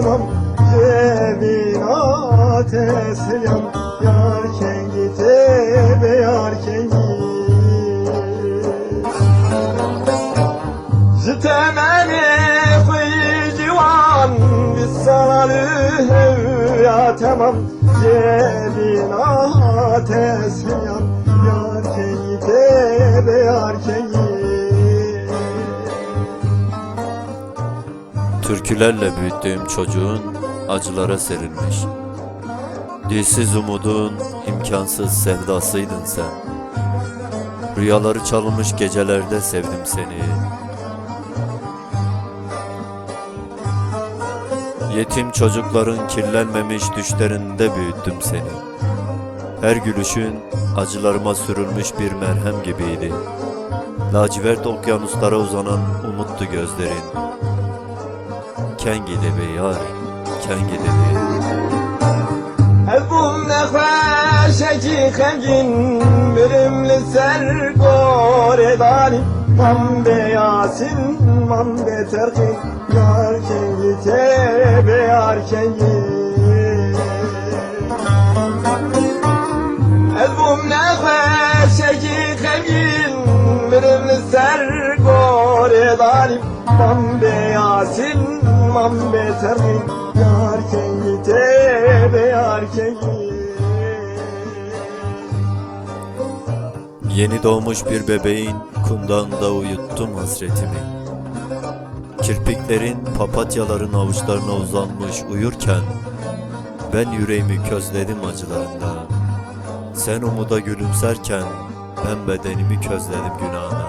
tamam cebin ateşyan yarken gite be yarken git Jitemeni kıyı civan biz sararı ya tamam cebin ateşyan yarken gite be yarken git Türkülerle büyüttüğüm çocuğun acılara serilmiş. Dilsiz umudun, imkansız sevdasıydın sen. Rüyaları çalınmış gecelerde sevdim seni. Yetim çocukların kirlenmemiş düşlerinde büyüttüm seni. Her gülüşün acılarıma sürülmüş bir merhem gibiydi. Lacivert okyanuslara uzanan umuttu gözlerin. Ken gide be yar, ken gide be. Evum nefeşeki kengin Birimli ser koredani Man be yasin, man be terkin Yar kengite be yar kengit Evum nefeşeki kengin Birimli ser koredani Man be yasin, man be terkin Yar kengite be yar kengit Yeni doğmuş bir bebeğin kundağında uyuttum hasretimi. Kirpiklerin papatyaların avuçlarına uzanmış uyurken ben yüreğimi közledim acılarında. Sen umuda gülümserken ben bedenimi közledim günahına.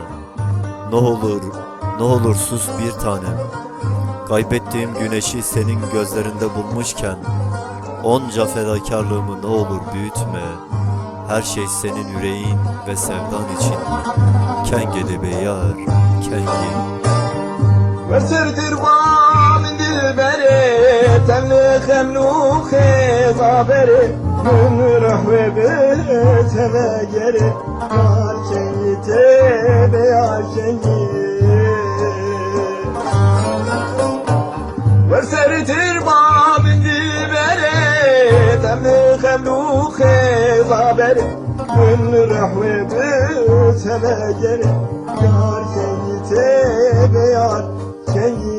Ne olur sus bir tanem. Kaybettiğim güneşi senin gözlerinde bulmuşken onca fedakarlığımı ne olur büyütme. Her şey senin yüreğin ve sevdan için. Ken gede be yar, ken gede. Veserdir min dilberi Temli khemluhe zaberi Gümrüh ve beteve geri Yar kengite be yar kengit Veserdir min dilberi Temli khemluhe zaberi Gümrüh ve beteve geri Yar kengite be yar Can you